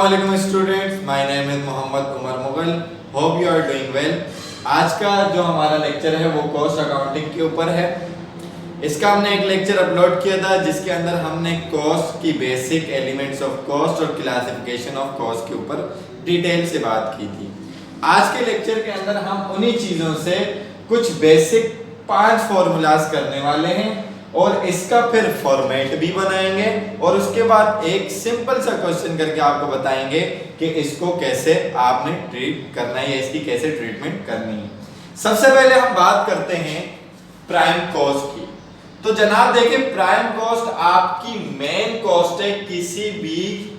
अस्सलामुअलैकुम students, my name is Mohammed Umar Mughal. Hope you are doing well. आज का जो हमारा लेक्चर है वो कॉस्ट अकाउंटिंग के ऊपर है। इसका हमने एक लेक्चर अपलोड किया था जिसके अंदर हमने कॉस्ट की बेसिक एलिमेंट्स ऑफ कॉस्ट और क्लासिफिकेशन ऑफ कॉस्ट के ऊपर डिटेल से बात की थी। आज के लेक्चर के अंदर हम उन्हीं चीज़ों से कुछ बेसिक 5 फॉर्मूलाज करने वाले हैं और इसका फिर फॉर्मेट भी बनाएंगे और उसके बाद एक सिंपल सा क्वेश्चन करके आपको बताएंगे कि इसको कैसे आपने ट्रीट करना है या इसकी कैसे ट्रीटमेंट करनी है। सबसे पहले हम बात करते हैं प्राइम कॉस्ट की। तो जनाब देखिए, प्राइम कॉस्ट आपकी मेन कॉस्ट है किसी भी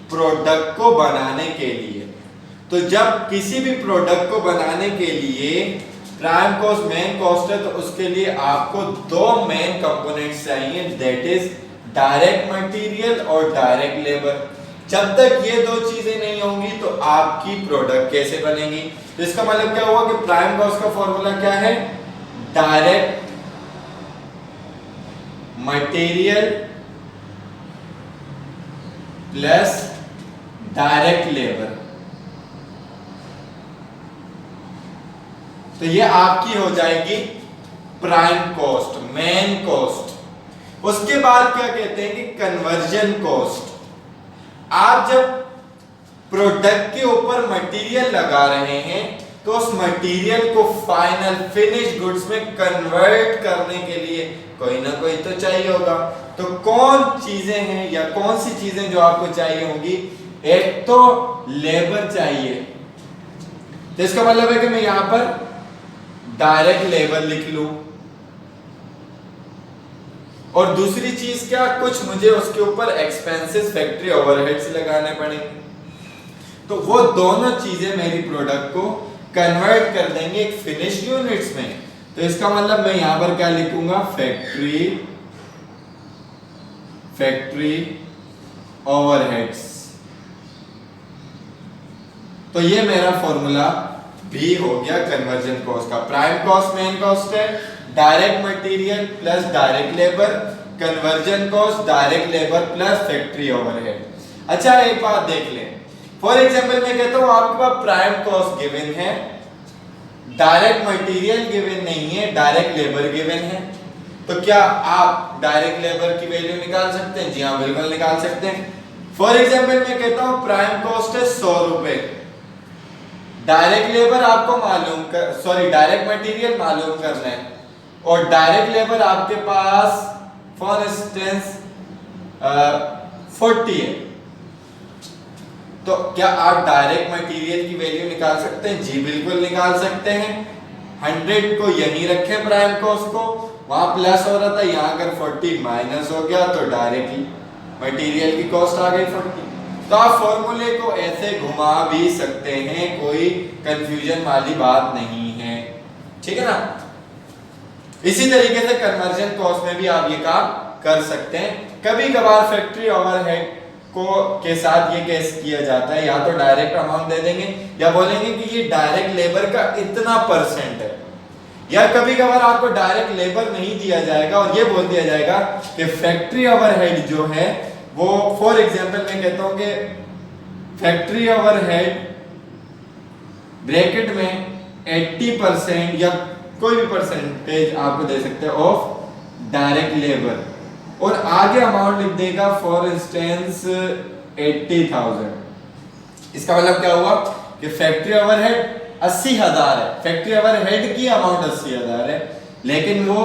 प्रोडक्ट को बनाने के लिए। तो जब किसी भी प्रोडक्ट को बनाने के लिए प्राइम कॉस्ट मेन कॉस्ट है तो उसके लिए आपको 2 मेन कंपोनेंट्स चाहिए, दैट इज डायरेक्ट मटेरियल और डायरेक्ट लेबर। जब तक ये 2 चीजें नहीं होंगी तो आपकी प्रोडक्ट कैसे बनेगी। तो इसका मतलब क्या हुआ कि प्राइम कॉस्ट का फॉर्मूला क्या है, direct material plus direct labour. तो ये आपकी हो जाएगी प्राइम कॉस्ट, मेन कॉस्ट। उसके बाद क्या कहते हैं कि कन्वर्जन कॉस्ट। आप जब प्रोडक्ट के ऊपर मटेरियल लगा रहे हैं तो उस मटेरियल को फाइनल फिनिश गुड्स में कन्वर्ट करने के लिए कोई ना कोई तो चाहिए होगा। तो कौन चीजें हैं या कौन सी चीजें जो आपको चाहिए होंगी, एक तो लेबर चाहिए। तो इसका मतलब है कि मैं यहां पर डायरेक्ट लेबर लिख लूं और दूसरी चीज क्या, कुछ मुझे उसके ऊपर एक्सपेंसेस फैक्ट्री ओवरहेड्स लगाने पड़ेंगे। तो वो दोनों चीजें मेरी प्रोडक्ट को कन्वर्ट कर देंगे एक फिनिश यूनिट्स में। तो इसका मतलब मैं यहां पर क्या लिखूंगा, फैक्ट्री ओवरहेड्स। तो ये मेरा फॉर्मूला भी हो गया कन्वर्जन कॉस्ट का। प्राइम कॉस्ट मेन कॉस्ट है, direct material plus direct labour, conversion cost direct labour plus factory overhead. अच्छा एक बात देख लें, फॉर एग्जांपल मैं कहता हूं आपके पास प्राइम कॉस्ट गिवन है, डायरेक्ट मटेरियल गिवन नहीं है, डायरेक्ट लेबर गिवन है। तो क्या आप डायरेक्ट लेबर की वैल्यू निकाल सकते हैं? जी हां, बिल्कुल निकाल सकते हैं। फॉर एग्जांपल मैं कहता हूं प्राइम कॉस्ट है 100 रुपए, डायरेक्ट लेबर आपको मालूम कर, सॉरी डायरेक्ट मटेरियल मालूम करना है और डायरेक्ट लेबर आपके पास फॉर इंस्टेंस 40 है। तो क्या आप डायरेक्ट मटेरियल की वैल्यू निकाल सकते हैं? जी बिल्कुल निकाल सकते हैं। 100 को यहीं रखें प्राइम कॉस्ट को, वहां प्लस हो रहा था, यहां अगर 40 माइनस हो गया तो डायरेक्टली मटेरियल की कॉस्ट आ गई 40। तो आप फॉर्मूले को ऐसे घुमा भी सकते हैं, कोई कंफ्यूजन वाली बात नहीं है, ठीक है ना। इसी तरीके से कन्वर्जन कॉस्ट में भी आप ये काम कर सकते हैं। कभी कभार फैक्ट्री ओवरहेड को के साथ ये केस किया जाता है, या तो डायरेक्ट अमाउंट दे देंगे या बोलेंगे कि ये डायरेक्ट लेबर का इतना % है, या कभी कभार आपको डायरेक्ट लेबर नहीं दिया जाएगा और ये बोल दिया जाएगा कि फैक्ट्री ओवरहेड जो है वो, फॉर एग्जांपल मैं कहता हूं कि फैक्ट्री ओवरहेड ब्रैकेट में 80% या कोई भी परसेंटेज आपको दे सकते हैं ऑफ डायरेक्ट लेबर और आगे अमाउंट लिख देगा फॉर इंस्टेंस 80,000। इसका मतलब क्या हुआ कि फैक्ट्री ओवरहेड 80,000 है, फैक्ट्री ओवरहेड की अमाउंट 80,000 है, लेकिन वो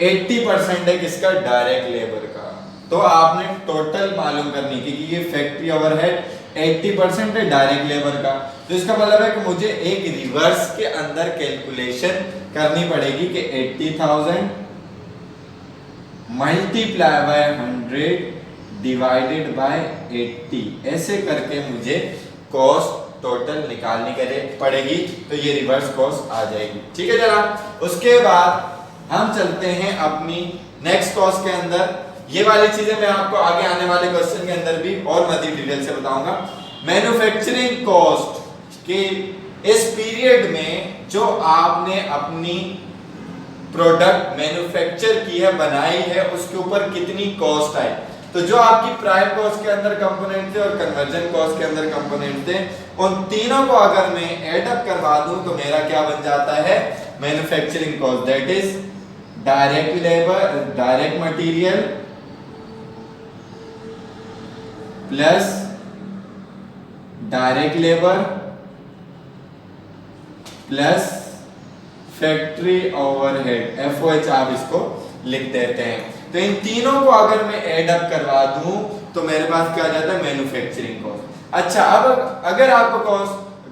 80% है किसका, डायरेक्ट लेबर का। तो आपने टोटल मालूम करनी थी कि ये फैक्ट्री ओवरहेड 80% है डायरेक्ट लेबर का। तो इसका मतलब है कि मुझे एक रिवर्स के अंदर कैलकुलेशन करनी पड़ेगी कि 80,000 मल्टीप्लाई बाय 100 डिवाइडेड बाय 80, ऐसे करके मुझे कॉस्ट टोटल निकालनी पड़ेगी। तो ये रिवर्स कॉस्ट आ जाएगी, ठीक है जनाब। उसके बाद हम चलते हैं अपनी नेक्स्ट कॉस्ट के अंदर। ये वाली चीजें मैं आपको आगे आने वाले क्वेश्चन के अंदर भी और मजीद डिटेल से बताऊंगा। मैन्युफैक्चरिंग कॉस्ट के इस पीरियड में जो आपने अपनी प्रोडक्ट मैन्युफैक्चर की है, बनाई है, उसके ऊपर कितनी कॉस्ट आई, तो जो आपकी प्राइम कॉस्ट के अंदर कंपोनेंट थे और कन्वर्जन कॉस्ट के अंदर कंपोनेंट थे, उन तीनों को अगर मैं ऐड अप करवा दूं तो मेरा क्या बन जाता है, manufacturing cost, that is direct labour, direct material plus direct labour plus factory overhead, FOH आप इसको लिख देते हैं। तो इन तीनों को अगर मैं ऐड अप करवा दूं तो मेरे पास क्या आ जाता है, मैन्युफैक्चरिंग कॉस्ट। अच्छा, अब अगर आपको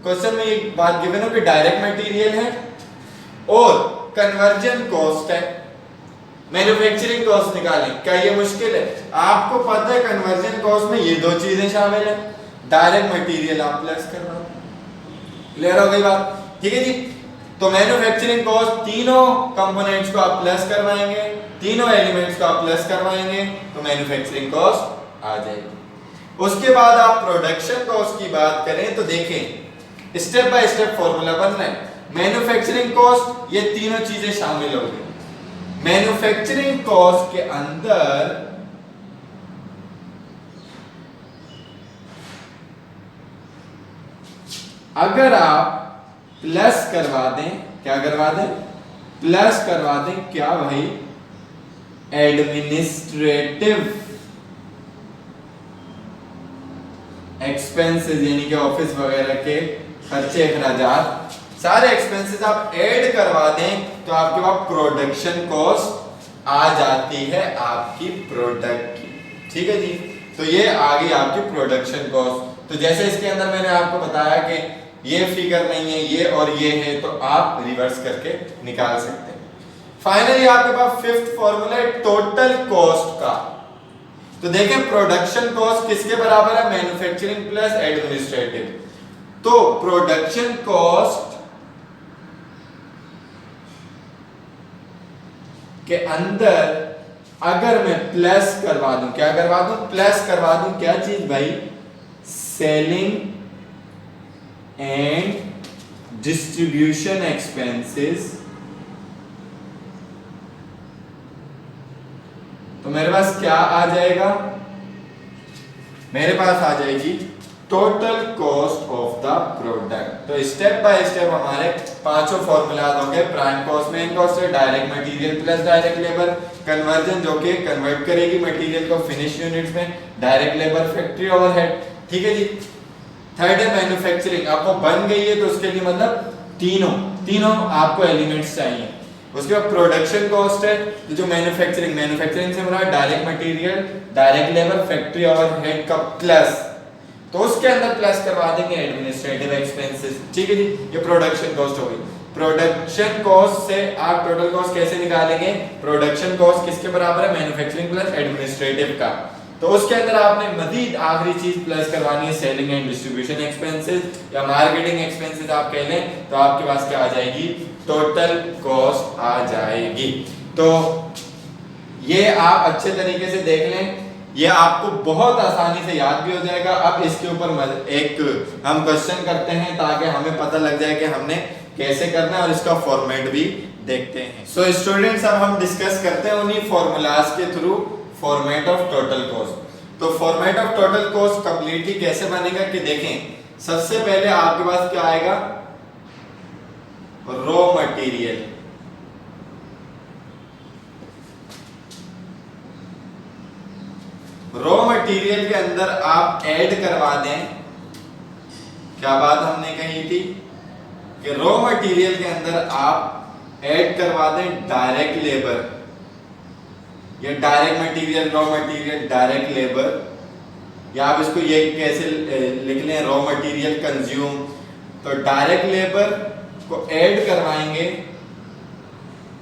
क्वेश्चन में एक बात गिवन हो कि डायरेक्ट मटेरियल है और कन्वर्जन कॉस्ट है, मैन्युफैक्चरिंग कॉस्ट निकालें, क्या ये मुश्किल है? आपको पता है कन्वर्जन कॉस्ट में ये दो चीजें शामिल है, डायरेक्ट मटेरियल आप प्लस कर रहे हो। क्लियर हो गई बात? ठीक है जी। तो मैन्युफैक्चरिंग कॉस्ट तीनों कंपोनेंट्स को आप प्लस करवाएंगे, तीनों एलिमेंट्स को आप प्लस करवाएंगे तो मैन्युफैक्चरिंग कॉस्ट आ जाएगी। उसके बाद आप प्रोडक्शन कॉस्ट की बात करें तो देखें स्टेप बाय स्टेप फॉर्मूला बन रहा है। मैन्युफैक्चरिंग कॉस्ट, ये तीनों चीजें शामिल हो गई। मैन्युफैक्चरिंग कॉस्ट के अंदर अगर आप प्लस करवा दें, क्या करवा दें, प्लस करवा दें, क्या भाई, एडमिनिस्ट्रेटिव एक्सपेंसेस, यानी कि ऑफिस वगैरह के खर्चे अखराजात, सारे एक्सपेंसेस आप ऐड करवा दें तो आपके पास प्रोडक्शन कॉस्ट आ जाती है आपकी प्रोडक्ट की। ठीक है जी। तो ये आ गई आपकी प्रोडक्शन कॉस्ट। तो जैसे इसके अंदर मैंने आपको बताया कि ये फिगर नहीं है, ये और ये है, तो आप रिवर्स करके निकाल सकते हैं। फाइनली आपके पास फिफ्थ फॉर्मूला है टोटल कॉस्ट का। तो देखें प्रोडक्शन कॉस्ट किसके बराबर है, मैन्युफैक्चरिंग प्लस एडमिनिस्ट्रेटिव। तो प्रोडक्शन कॉस्ट के अंदर अगर मैं प्लस करवा दूं, क्या करवा दूं, प्लस करवा दूं, क्या चीज भाई, सेलिंग एंड डिस्ट्रीब्यूशन एक्सपेंसेस, तो मेरे पास क्या आ जाएगा, मेरे पास आ जाएगी total cost of the product. तो स्टेप बाय स्टेप हमारे पांचों फॉर्मूला होंगे। प्राइम कॉस्ट, मेन कॉस्ट है direct material plus direct labour, conversion जो कि कन्वर्ट करेगी मटेरियल को फिनिश यूनिट्स में, डायरेक्ट लेबर, फैक्ट्री ओवरहेड। ठीक है जी। थर्ड है मैन्युफैक्चरिंग, आपको बन गई है तो उसके लिए मतलब तीनों आपको एलिमेंट्स चाहिए। उसके बाद प्रोडक्शन कॉस्ट है, तो जो मैन्युफैक्चरिंग से मुराद direct material, direct labour, factory overhead का प्लस, तो उसके अंदर प्लस करवा देंगे एडमिनिस्ट्रेटिव एक्सपेंसेस। ठीक है जी। ये प्रोडक्शन कॉस्ट हो गई। प्रोडक्शन कॉस्ट से आप टोटल कॉस्ट कैसे निकालेंगे, प्रोडक्शन कॉस्ट किसके बराबर है, मैन्युफैक्चरिंग प्लस एडमिनिस्ट्रेटिव का। तो उसके अंदर आपने मजीद आखिरी चीज प्लस करवानी है सेलिंग एंड डिस्ट्रीब्यूशन एक्सपेंसेस या मार्केटिंग एक्सपेंसेस आप कह लें, तो आपके पास क्या आ जाएगी, टोटल कॉस्ट आ जाएगी। तो ये आप अच्छे तरीके से देख लें, ये आपको बहुत आसानी से याद भी हो जाएगा। अब इसके ऊपर एक हम क्वेश्चन करते हैं ताकि हमें पता लग जाए कि हमने कैसे करना है और इसका फॉर्मेट भी देखते हैं। सो स्टूडेंट्स, अब हम डिस्कस करते हैं उन्हीं फॉर्मूलाज के through format of total cost. तो format of total cost completely कैसे बनेगा कि देखें, सबसे पहले आपके पास क्या आएगा, रॉ मटेरियल, रॉ मटेरियल के अंदर आप ऐड करवा दें, क्या बात हमने कही थी कि रॉ मटेरियल के अंदर आप ऐड करवा दें डायरेक्ट लेबर, या direct material, raw material, direct labour, या आप इसको ये कैसे लिख लें, रॉ मटेरियल कंज्यूम। तो डायरेक्ट लेबर को ऐड करवाएंगे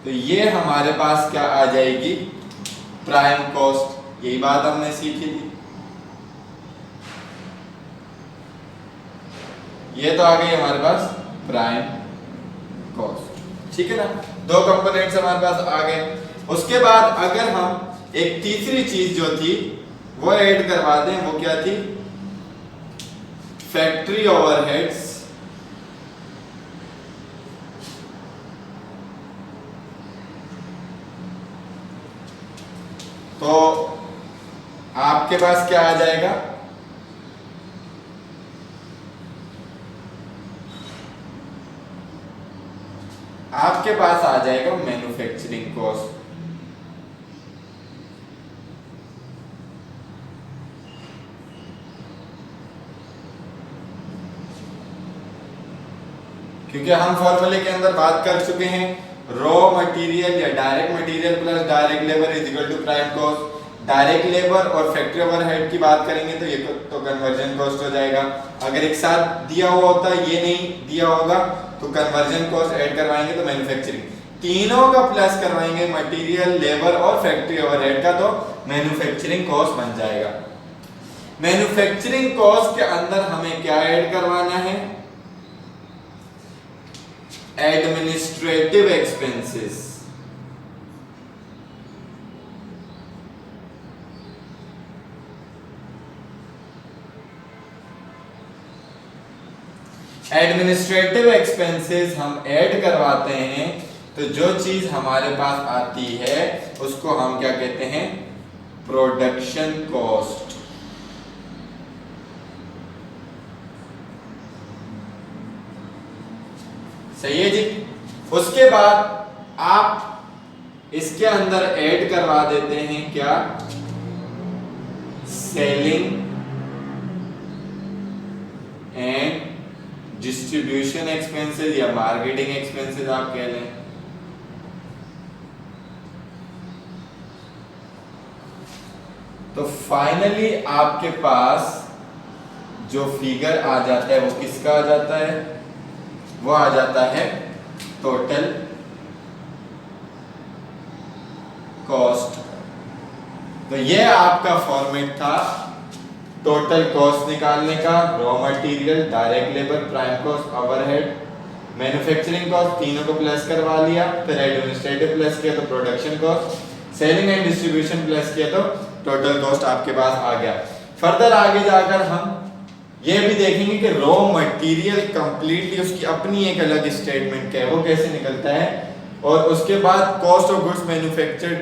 तो ये हमारे पास क्या आ जाएगी, प्राइम कॉस्ट। यही बात हमने सीखी थी। ये तो आ गई हमारे पास प्राइम कॉस्ट। ठीक है ना, दो कंपोनेंट्स हमारे पास आ गए। उसके बाद अगर हम एक तीसरी चीज जो थी वो ऐड करवा दें, वो क्या थी, फैक्ट्री ओवरहेड्स, तो आपके पास क्या आ जाएगा, आपके पास आ जाएगा मैन्युफैक्चरिंग कॉस्ट। क्योंकि हम फॉर्मूले के अंदर बात कर चुके हैं रॉ मटेरियल या direct material plus direct labour is equal to prime cost. Direct labour और फैक्ट्री ओवरहेड की बात करेंगे तो ये तो कन्वर्जन कॉस्ट हो जाएगा। अगर एक साथ दिया हुआ होता, ये नहीं दिया होगा, तो कन्वर्जन कॉस्ट ऐड करवाएंगे तो मैन्युफैक्चरिंग, तीनों का प्लस करवाएंगे मटेरियल, लेबर और फैक्ट्री ओवरहेड का, तो मैन्युफैक्चरिंग कॉस्ट बन जाएगा। मैन्युफैक्चरिंग कॉस्ट के अंदर हमें क्या ऐड करवाना है, एडमिनिस्ट्रेटिव एक्सपेंसेस। एडमिनिस्ट्रेटिव एक्सपेंसेस हम ऐड करवाते हैं तो जो चीज हमारे पास आती है उसको हम क्या कहते हैं, प्रोडक्शन कॉस्ट। सही है जी। उसके बाद आप इसके अंदर ऐड करवा देते हैं क्या, सेलिंग एंड डिस्ट्रीब्यूशन एक्सपेंसेस या मार्केटिंग एक्सपेंसेस आप कह लें। तो फाइनली आपके पास जो फिगर आ जाता है वो किसका आ जाता है, वो आ जाता है टोटल कॉस्ट। तो ये आपका फॉर्मेट था टोटल कॉस्ट निकालने का, raw material, direct labour, prime cost, overhead, manufacturing cost, तीनों को प्लस करवा लिया, फिर एडमिनिस्ट्रेटिव प्लस किया तो production cost, selling and distribution plus किया तो टोटल कॉस्ट आपके पास आ गया। फर्दर आगे जाकर हम ये भी देखेंगे कि रॉ मटेरियल कंप्लीटली उसकी अपनी एक अलग स्टेटमेंट क्या है, वो कैसे निकलता है, और उसके बाद कॉस्ट ऑफ गुड्स मैन्युफैक्चर्ड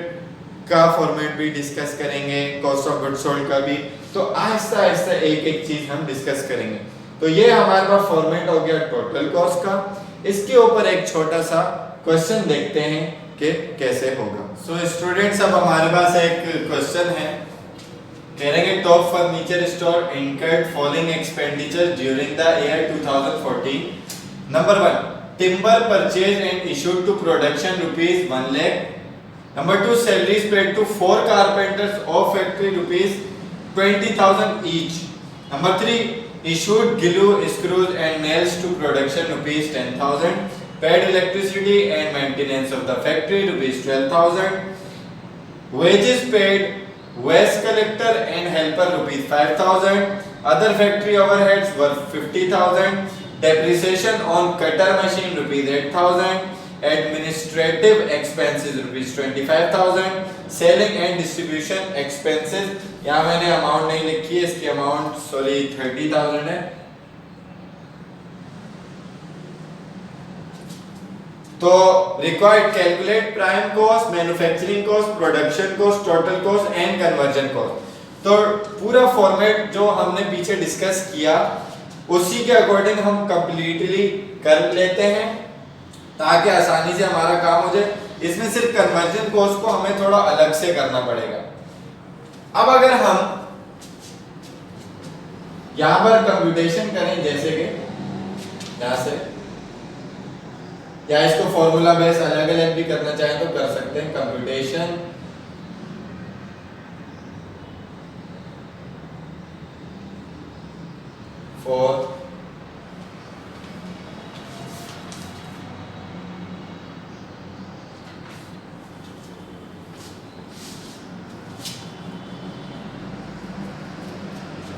का फॉर्मेट भी डिस्कस करेंगे, कॉस्ट ऑफ गुड्स सोल्ड का भी। तो आहिस्ता आहिस्ता एक एक चीज हम डिस्कस करेंगे। तो ये हमारे पास फॉर्मेट हो गया टोटल कॉस्ट का। इसके ऊपर एक छोटा सा क्वेश्चन देखते हैं कि कैसे होगा। सो स्टूडेंट्स, अब हमारे पास एक क्वेश्चन है, कह रहे हैं top furniture store incurred following expenditure during the year 2014। Number 1, timber purchase and issued to production rupees 1 lakh. Number 2, salaries paid to 4 carpenters of factory rupees 20,000 each. Number 3, issued glue, screws and nails to production rupees 10,000. Paid electricity and maintenance of the factory rupees 12,000. Wages paid waste collector and helper rupees 5,000. Other factory overheads were 50,000. Depreciation on cutter machine rupees 8,000. Administrative expenses rupees 25,000. Selling and distribution expenses, यहाँ मैंने amount नहीं लिखी है, इसकी amount sorry 30,000 है। तो required calculate prime cost, manufacturing cost, production cost, total cost and conversion cost. तो पूरा फॉर्मेट जो हमने पीछे डिस्कस किया उसी के अकॉर्डिंग हम कंप्लीटली कर लेते हैं ताकि आसानी से हमारा काम हो जाए। इसमें सिर्फ कन्वर्जन कॉस्ट को हमें थोड़ा अलग से करना पड़ेगा। अब अगर हम यहां पर कंप्यूटेशन करें, जैसे कि यहां से, या इसको फॉर्मूला बेस अलग अलग भी करना चाहें तो कर सकते हैं। कंप्यूटेशन फॉर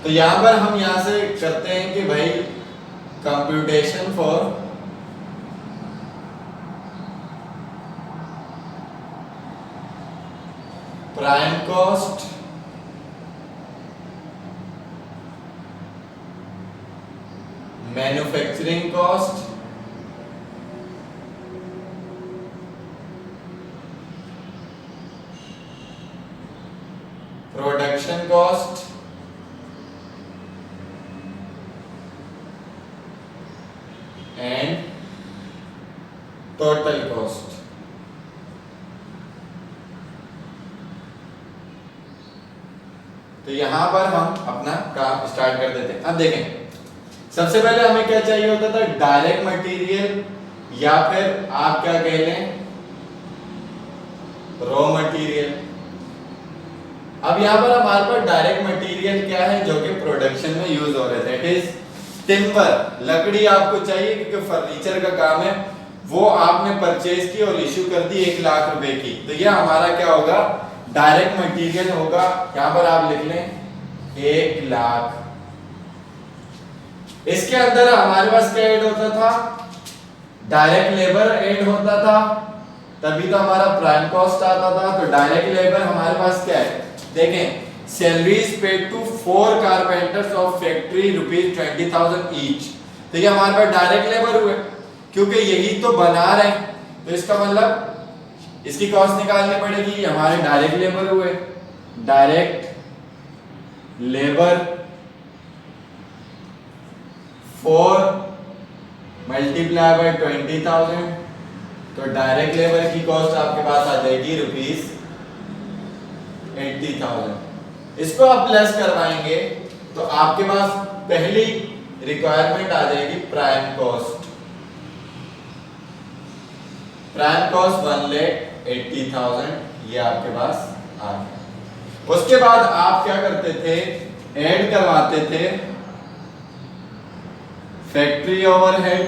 तो यहां पर हम यहां से करते हैं कि भाई computation for prime cost, manufacturing cost, production production cost and total cost. तो यहां पर हम अपना काम स्टार्ट कर देते हैं। अब देखें, सबसे पहले हमें क्या चाहिए होता था, डायरेक्ट मटेरियल या फिर आप क्या कह लें रॉ मटेरियल। अब यहां पर हमारे पास डायरेक्ट मटेरियल क्या है जो कि प्रोडक्शन में यूज हो रहे थे, इट इज टिम्बर, लकड़ी आपको चाहिए क्योंकि फर्नीचर का काम है। वो आपने परचेज की और इश्यू कर दी 1 लाख रुपए की, तो ये हमारा क्या होगा, डायरेक्ट मटेरियल होगा। यहां पर आप लिख लें 1 लाख। इसके अंदर हमारे पास क्या ऐड होता था, डायरेक्ट लेबर ऐड होता था, तभी तो हमारा प्राइम कॉस्ट आता था। तो डायरेक्ट लेबर हमारे पास क्या है, देखें, salaries paid to 4 carpenters of factory ₹20,000 each. तो ये हमारे पास डायरेक्ट लेबर हुए क्योंकि यही तो बना रहे हैं, तो इसका मतलब इसकी कॉस्ट निकालनी पड़ेगी, हमारे डायरेक्ट लेबर हुए। डायरेक्ट लेबर 4 मल्टीप्लाई बाय 20,000, तो डायरेक्ट लेबर की कॉस्ट आपके पास आ जाएगी ₹80,000। इसको आप प्लस करवाएंगे तो आपके पास पहली रिक्वायरमेंट आ जाएगी प्राइम कॉस्ट। प्राइम कॉस्ट 1,80,000 ये आपके पास आ गया। उसके बाद आप क्या करते थे, ऐड करवाते थे फैक्ट्री ओवरहेड,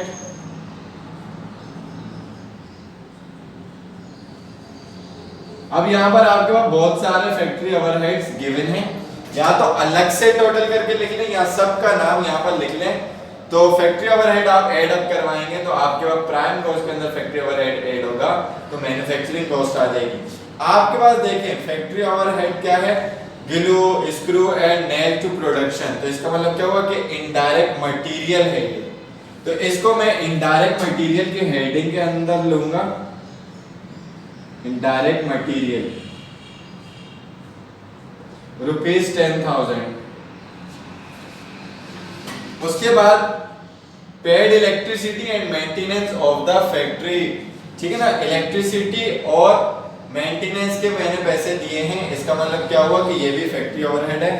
अब यहां पर आपके पास बहुत सारे फैक्ट्री ओवरहेड्स गिवन हैं, या तो अलग से टोटल करके लिख लें या सबका नाम यहां पर लिख लें। तो फैक्ट्री ओवरहेड आप ऐड अप करवाएंगे तो आपके पास प्राइम कॉस्ट के अंदर फैक्ट्री ओवरहेड ऐड होगा तो मैन्युफैक्चरिंग कॉस्ट आ जाएगी। आपके पास देखें फैक्ट्री ओवरहेड क्या है, glue, screw and nail to production. तो इसका मतलब क्या हुआ कि इनडायरेक्ट मटेरियल है ये, तो इसको मैं इनडायरेक्ट मटेरियल के हेडिंग के अंदर लूंगा, इनडायरेक्ट मटेरियल ₹10,000। उसके बाद paid electricity and maintenance of the factory, ठीक है ना, इलेक्ट्रिसिटी और मेंटेनेंस के मैंने पैसे दिए हैं, इसका मतलब क्या हुआ कि ये भी फैक्ट्री ओवरहेड है।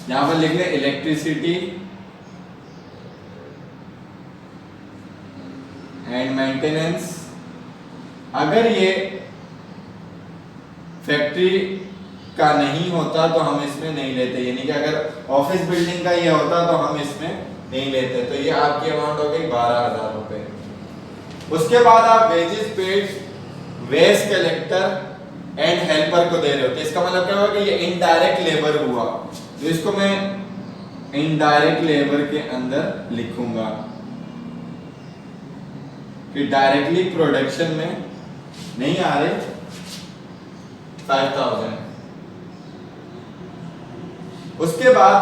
यहां पर लिख लें इलेक्ट्रिसिटी एंड मेंटेनेंस। अगर ये फैक्ट्री का नहीं होता तो हम इसमें नहीं लेते, यानी कि अगर ऑफिस बिल्डिंग का ये होता तो हम इसमें नहीं लेते। तो ये आपकी अमाउंट हो गई 12,000 रुपए। उसके बाद आप wages paid waste collector and helper को दे रहे हो, तो इसका मतलब क्या होगा कि ये इनडायरेक्ट लेबर हुआ, तो इसको मैं इनडायरेक्ट लेबर के अंदर लिखूंगा कि डायरेक्टली प्रोडक्शन में नहीं आ रहे 5,000। उसके बाद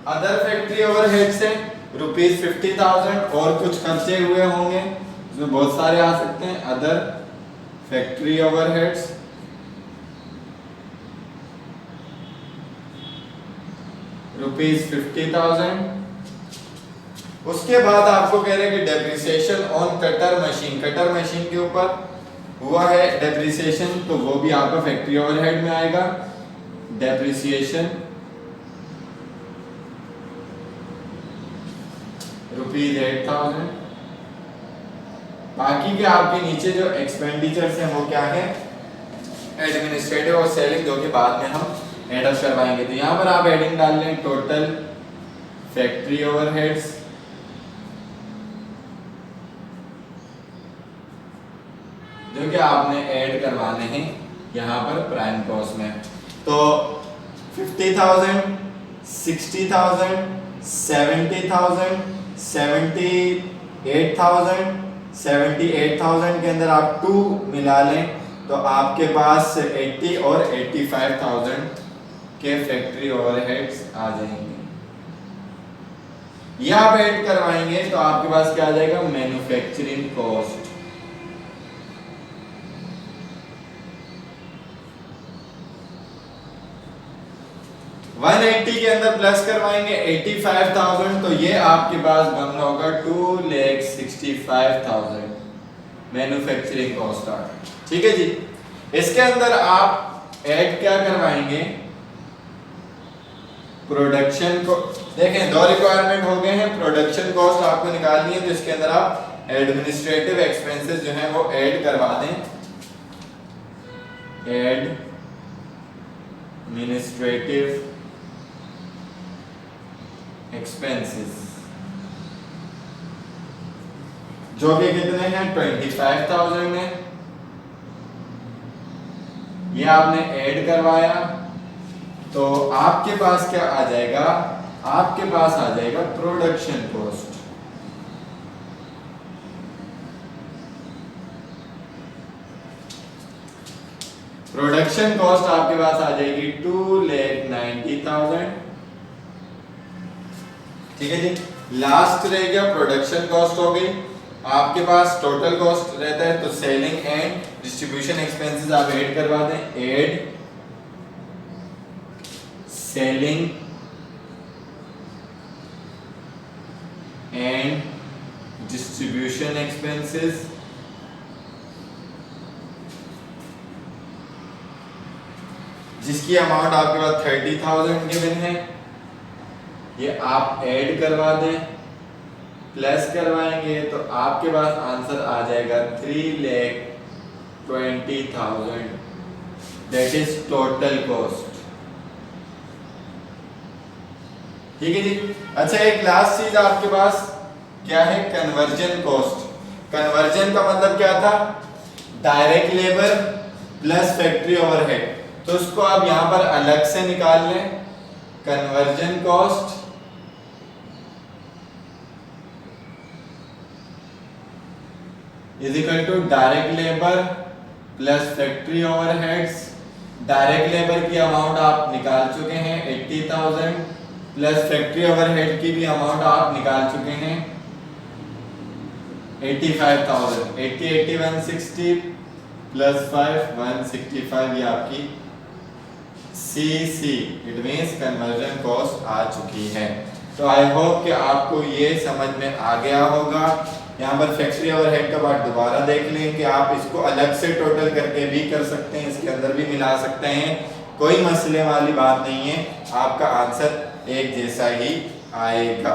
अदर फैक्ट्री ओवरहेड से ₹50,000 और कुछ खर्चे हुए होंगे, इसमें बहुत सारे आ सकते हैं। Other factory overheads ₹50,000। उसके बाद आपको कह रहे हैं कि depreciation on cutter machine, cutter machine के ऊपर हुआ है डेप्रिसिएशन, तो वो भी आपका फैक्ट्री ओवरहेड में आएगा। डेप्रिसिएशन ₹8,000। बाकी के आपके नीचे जो एक्सपेंडिचर्स हैं वो क्या है, एडमिनिस्ट्रेटिव और सेलिंग, जो कि बाद में हम ऐड अप करवाएंगे। तो यहाँ पर आप एडिंग डाल लें टोटल फैक्ट्री ओवरहेड्स जो कि आपने ऐड करवाने हैं यहाँ पर प्राइम कॉस्ट में। तो 50,000, 60,000, 70,000, 78,000 के अंदर आप 2 मिला लें तो आपके पास 80 और 85,000 के फैक्ट्री ओवरहेड्स आ जाएंगे। ये आप ऐड करवाएंगे तो आपके पास क्या आ जाएगा, मैन्युफैक्चरिंग कॉस्ट। 180 के अंदर प्लस करवाएंगे 85,000, तो ये आपके पास बन रहा होगा 2,65,000 मैन्युफैक्चरिंग कॉस्ट आ गई। ठीक है जी। इसके अंदर आप ऐड क्या करवाएंगे, प्रोडक्शन को। देखें दो रिक्वायरमेंट हो गए हैं, प्रोडक्शन कॉस्ट आपको निकालनी है, तो इसके अंदर आप एडमिनिस्ट्रेटिव एक्सपेंसेस जो हैं वो ऐड करवा दें, एडमिनिस्ट्रेटिव एक्सपेंसेस जो कि कितने हैं 25,000 है, ये आपने ऐड करवाया, तो आपके पास क्या आ जाएगा, आपके पास आ जाएगा प्रोडक्शन कॉस्ट। प्रोडक्शन कॉस्ट आपके पास आ जाएगी 2,90,000। ठीक है जी। लास्ट रह गया प्रोडक्शन कॉस्ट हो गई, आपके पास टोटल कॉस्ट रहता है, तो सेलिंग एंड डिस्ट्रीब्यूशन एक्सपेंसेस आप ऐड करवा दें, add selling and distribution expenses, जिसकी अमाउंट आपके पास 30,000 गिवन है, ये आप ऐड करवा दें, प्लस करवाएंगे तो आपके पास आंसर आ जाएगा 3,20,000, दैट इज टोटल कॉस्ट। ठीक है जी। अच्छा, एक लास्ट चीज आपके पास क्या है, कन्वर्जन कॉस्ट। कन्वर्जन का मतलब क्या था, direct labour plus factory overhead, तो उसको आप यहां पर अलग से निकाल लें। Conversion cost is equal to direct labour plus factory overheads. Direct labour की अमाउंट आप निकाल चुके हैं 80,000, प्लस फैक्ट्री ओवरहेड की भी अमाउंट आप निकाल चुके हैं 85,000। 80 80 160 प्लस 5 165, ये आपकी CC it means conversion cost आ चुकी है। तो आई होप कि आपको ये समझ में आ गया होगा। यहाँ पर फैक्ट्री ओवरहेड का पार्ट दोबारा देख लें कि आप इसको अलग से टोटल करके भी कर सकते हैं, इसके अंदर भी मिला सकते हैं, कोई मसले वाली बात नहीं है, आपका आंसर एक जैसा ही आएगा।